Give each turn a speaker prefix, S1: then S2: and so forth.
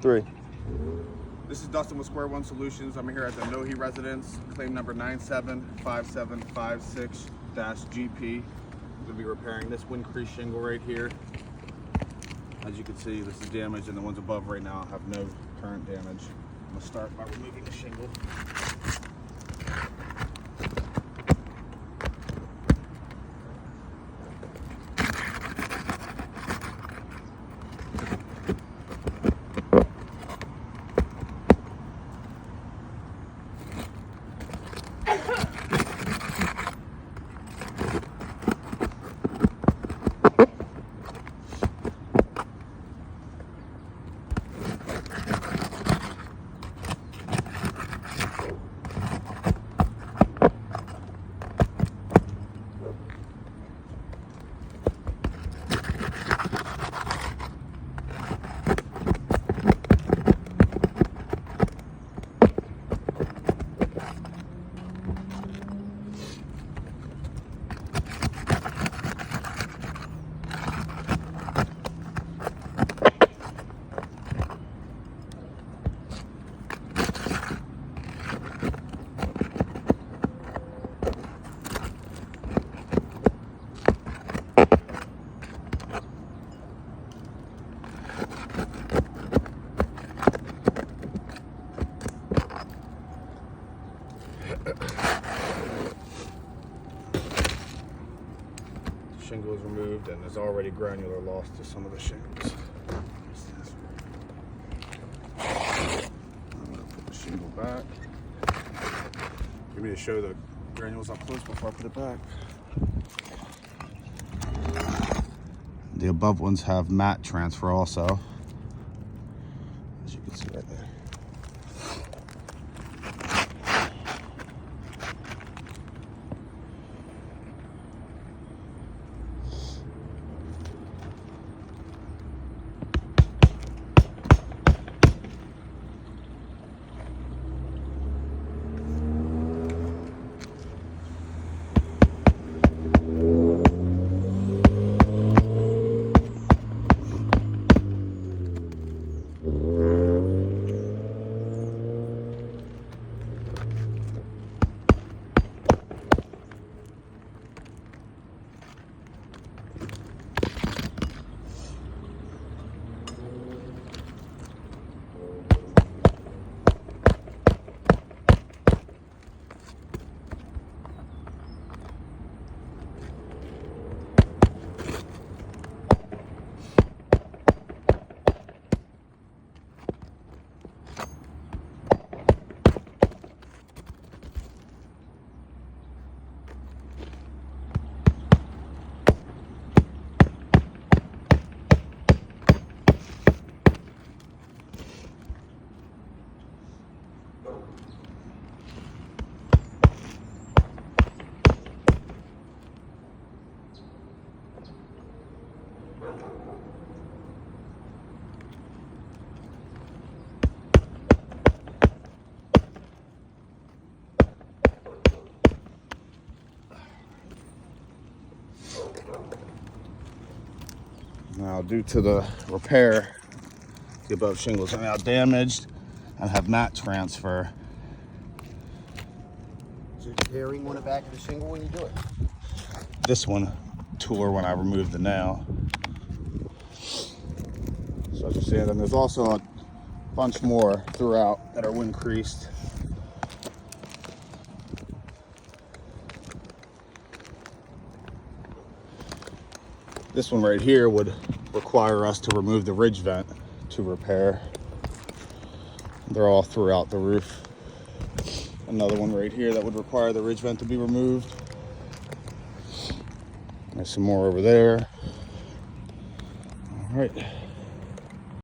S1: 3.
S2: This is Dustin with Square One Solutions. I'm here at the Nohe residence, claim number 975756-GP. I'm going to be repairing this wind crease shingle right here. As you can see, this is damaged, and the ones above right now have no current damage. I'm going to start by removing the shingle. Shingle is removed, and there's already granular loss to some of the shingles. I'm going to put the shingle back. Give me to show the granules up close before I put it back. The above ones have matte transfer also, as you can see right there. Now, due to the repair, the above shingles are now damaged and have matte transfer.
S3: So you're tearing one back of the shingle when you do it?
S2: This one tore when I removed the nail. So as you see, then there's also a bunch more throughout that are wind creased. This one right here would require us to remove the ridge vent to repair. They're all throughout the roof. Another one right here that would require the ridge vent to be removed. There's some more over there. All right.